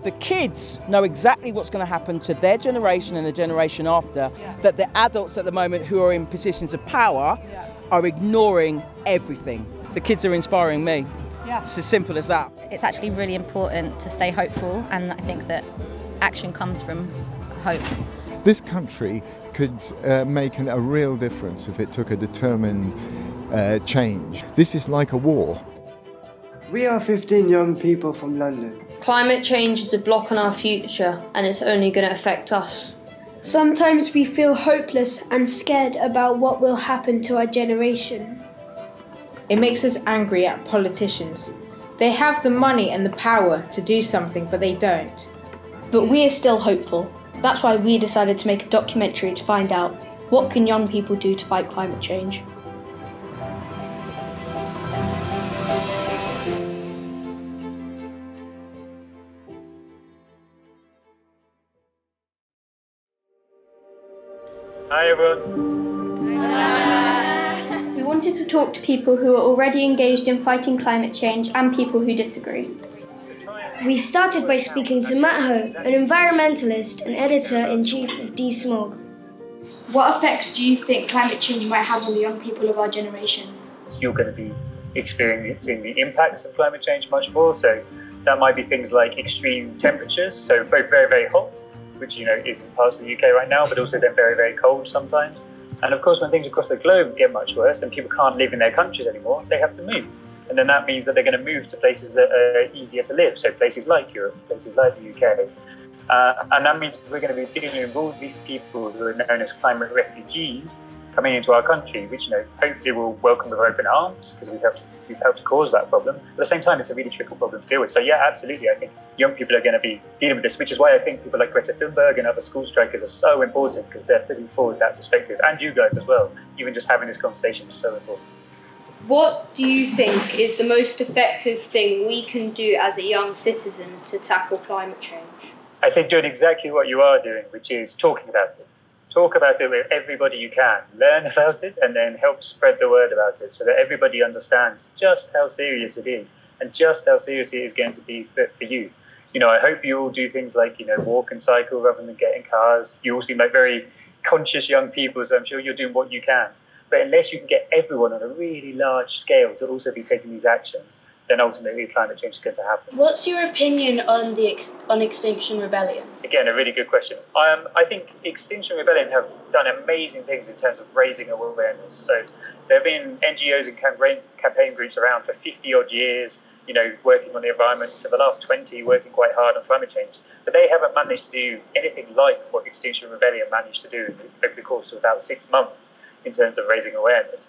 the kids know exactly what's going to happen to their generation and the generation after, that the adults at the moment who are in positions of power are ignoring everything. The kids are inspiring me. It's as simple as that. It's actually really important to stay hopeful, and I think that action comes from hope. This country could make a real difference if it took a determined change. This is like a war. We are 15 young people from London. Climate change is a block on our future, and it's only going to affect us. Sometimes we feel hopeless and scared about what will happen to our generation. It makes us angry at politicians. They have the money and the power to do something, but they don't. But we are still hopeful. That's why we decided to make a documentary to find out what can young people do to fight climate change. Hi everyone. We wanted to talk to people who are already engaged in fighting climate change and people who disagree. We started by speaking to Matt Ho, an environmentalist and editor-in-chief of DeSmog. What effects do you think climate change might have on the young people of our generation? You're going to be experiencing the impacts of climate change much more, so that might be things like extreme temperatures, so both very, very hot, which is in parts of the UK right now, but also then very, very cold sometimes. And of course, when things across the globe get much worse and people can't live in their countries anymore, they have to move. And then that means that they're going to move to places that are easier to live, so places like Europe, places like the UK. And that means we're going to be dealing with all these people who are known as climate refugees coming into our country, which hopefully we'll welcome with open arms because we've helped to cause that problem. But at the same time, it's a really tricky problem to deal with. So yeah, absolutely, I think young people are going to be dealing with this, which is why I think people like Greta Thunberg and other school strikers are so important, because they're putting forward that perspective, and you guys as well. Even just having this conversation is so important. What do you think is the most effective thing we can do as a young citizen to tackle climate change? I think doing exactly what you are doing, which is talking about it. Talk about it with everybody you can. Learn about it and then help spread the word about it so that everybody understands just how serious it is and just how serious it is going to be for you. I hope you all do things like, walk and cycle rather than get in cars. You all seem like very conscious young people, so I'm sure you're doing what you can. But unless you can get everyone on a really large scale to also be taking these actions, then ultimately climate change is going to happen. What's your opinion on Extinction Rebellion? Again, a really good question. I think Extinction Rebellion have done amazing things in terms of raising awareness. So there have been NGOs and campaign groups around for 50 odd years, working on the environment, for the last 20 working quite hard on climate change. But they haven't managed to do anything like what Extinction Rebellion managed to do over the course of about 6 months in terms of raising awareness.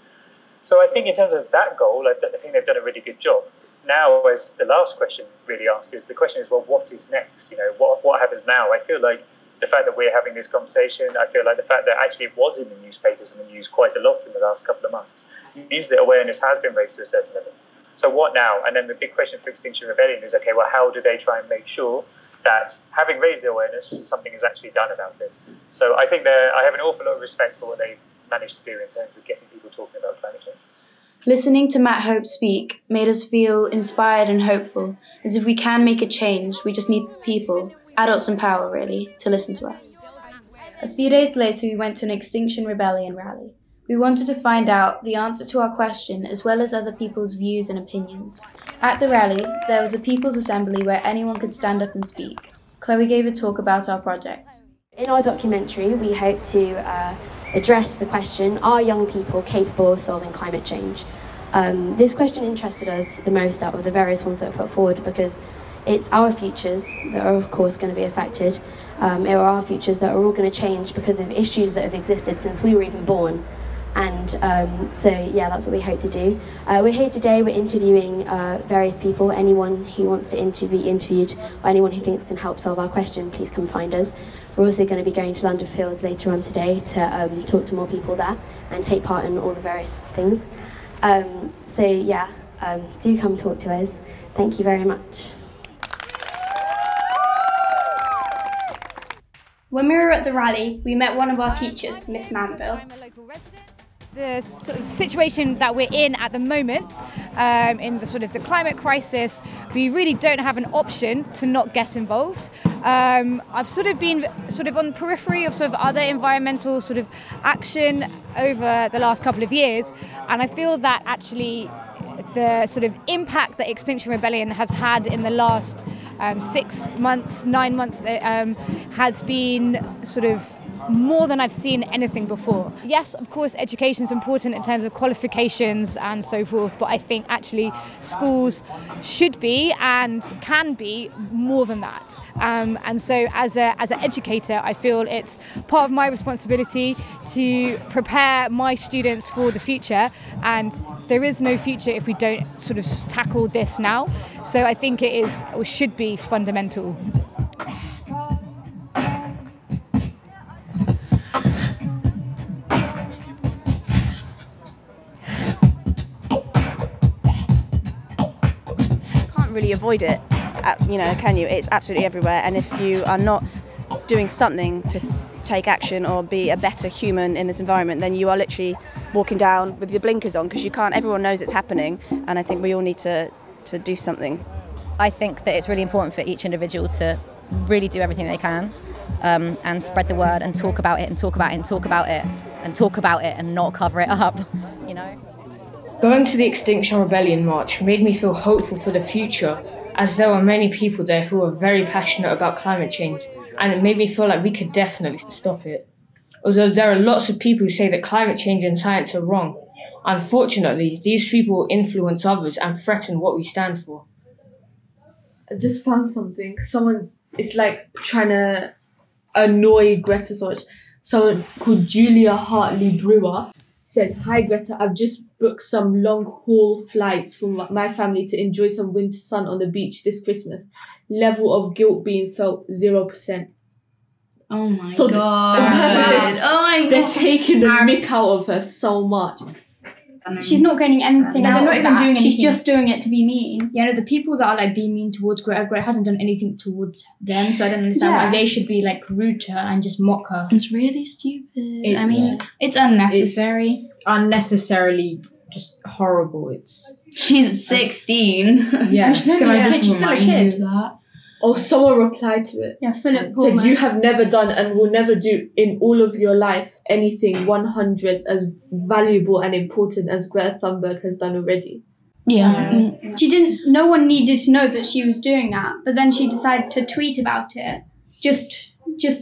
So I think in terms of that goal, I think they've done a really good job. Now, as the last question really asked, is the question is, well, what is next? What happens now? I feel like the fact that we're having this conversation, I feel like the fact that actually it was in the newspapers and the news quite a lot in the last couple of months means that awareness has been raised to a certain level. So what now? And then the big question for Extinction Rebellion is, okay, well, how do they try and make sure that having raised the awareness, something is actually done about it? So I think I have an awful lot of respect for what they've managed to do in terms of getting people talking about climate change. Listening to Matt Hope speak made us feel inspired and hopeful, as if we can make a change, we just need people, adults in power really, to listen to us. A few days later we went to an Extinction Rebellion rally. We wanted to find out the answer to our question as well as other people's views and opinions. At the rally, there was a people's assembly where anyone could stand up and speak. Chloe gave a talk about our project. In our documentary, we hope to address the question, are young people capable of solving climate change? This question interested us the most out of the various ones that were put forward because it's our futures that are of course going to be affected. It are our futures that are all going to change because of issues that have existed since we were even born. And so yeah, that's what we hope to do. We're here today, we're interviewing various people. Anyone who wants to be interviewed or anyone who thinks can help solve our question, please come find us. We're also going to be going to London Fields later on today to talk to more people there and take part in all the various things. So yeah, do come talk to us. Thank you very much. When we were at the rally, we met one of our teachers, Miss Manville. The sort of situation that we're in at the moment, in the sort of the climate crisis, we really don't have an option to not get involved. I've sort of been sort of on the periphery of sort of other environmental sort of action over the last couple of years, and I feel that actually the sort of impact that Extinction Rebellion has had in the last 6 months, 9 months, has been sort of more than I've seen anything before. Yes, of course, education is important in terms of qualifications and so forth, but I think actually schools should be and can be more than that. And so as an educator, I feel it's part of my responsibility to prepare my students for the future, and there is no future if we don't sort of tackle this now. So I think it is, or should be, fundamental. Really avoid it, can you? It's absolutely everywhere, and if you are not doing something to take action or be a better human in this environment, then you are literally walking down with your blinkers on, because you can't. Everyone knows it's happening, and I think we all need to do something. I think that it's really important for each individual to really do everything they can, and spread the word and talk about it and talk about it and talk about it and talk about it and not cover it up, Going to the Extinction Rebellion march made me feel hopeful for the future, as there were many people there who were very passionate about climate change, and it made me feel like we could definitely stop it. Although there are lots of people who say that climate change and science are wrong, unfortunately, these people influence others and threaten what we stand for. I just found something. Someone is like trying to annoy Greta so much. Someone called Julia Hartley Brewer said, "Hi Greta, I've just booked some long-haul flights for my family to enjoy some winter sun on the beach this Christmas. Level of guilt being felt 0%. Oh my so god. They're taking the mick out of her so much. She's not getting anything out they're not of even that. doing anything. She's just doing it to be mean. Yeah, no, the people that are like being mean towards Greta hasn't done anything towards them, so I don't understand why they should be like rude to her and just mock her. It's really stupid. It's unnecessary. It's unnecessarily just horrible. She's 16. Yeah, she's still a kid. Or someone replied to it. Yeah, Philip Pullman. So you have never done and will never do in all of your life anything 100 as valuable and important as Greta Thunberg has done already. Yeah. She didn't. No one needed to know that she was doing that, but then she decided to tweet about it, just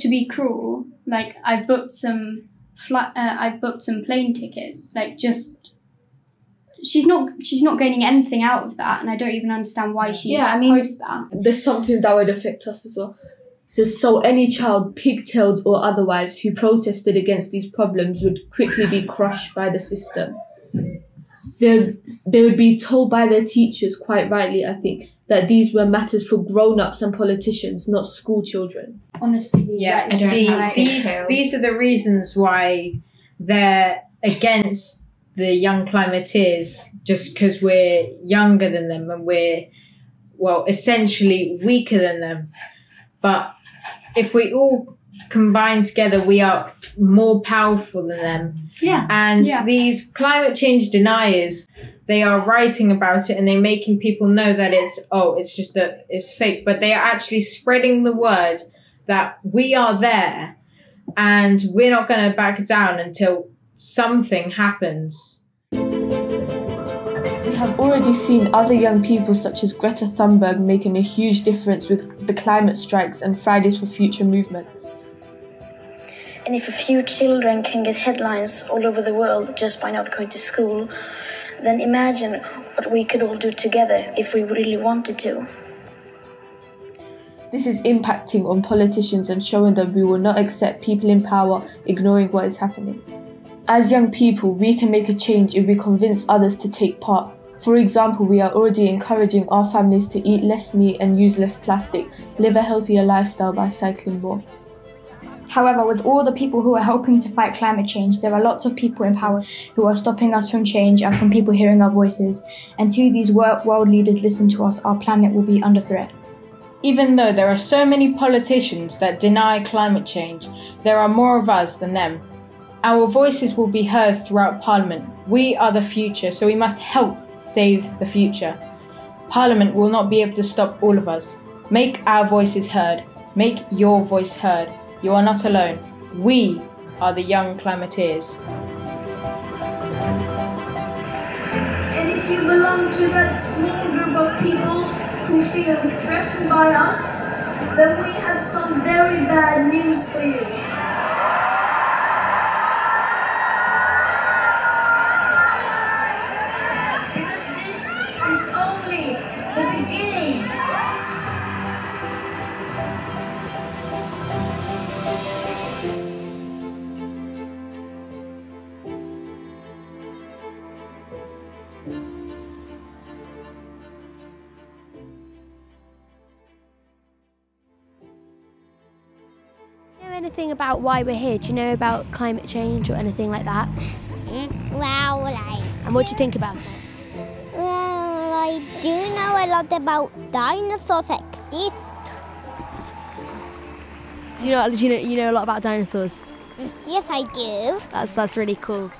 to be cruel. Like, I've booked some plane tickets. Like, just. She's not gaining anything out of that, and I don't even understand why she posts that. There's something that would affect us as well. So any child, pigtailed or otherwise, who protested against these problems would quickly be crushed by the system. They would be told by their teachers, quite rightly, I think, that these were matters for grown-ups and politicians, not school children. Honestly, yeah. These are the reasons why they're against the young climateers, just because we're younger than them and we're, well, essentially weaker than them. But if we all combine together, we are more powerful than them. Yeah. And these climate change deniers, they are writing about it and they're making people know that it's fake. But they are actually spreading the word that we are there and we're not going to back down until something happens. We have already seen other young people such as Greta Thunberg making a huge difference with the climate strikes and Fridays for Future movements. And if a few children can get headlines all over the world just by not going to school, then imagine what we could all do together if we really wanted to. This is impacting on politicians and showing that we will not accept people in power ignoring what is happening. As young people, we can make a change if we convince others to take part. For example, we are already encouraging our families to eat less meat and use less plastic, live a healthier lifestyle by cycling more. However, with all the people who are helping to fight climate change, there are lots of people in power who are stopping us from change and from people hearing our voices. Until these world leaders listen to us, our planet will be under threat. Even though there are so many politicians that deny climate change, there are more of us than them. Our voices will be heard throughout Parliament. We are the future, so we must help save the future. Parliament will not be able to stop all of us. Make our voices heard. Make your voice heard. You are not alone. We are the young Climateers. And if you belong to that small group of people who feel threatened by us, then we have some very bad news for you. Because this is only the beginning. Anything about why we're here? Do you know about climate change or anything like that? Well, And what do you think about it? well, I do know a lot about dinosaurs exist. Do you know a lot about dinosaurs? Yes, I do. That's really cool.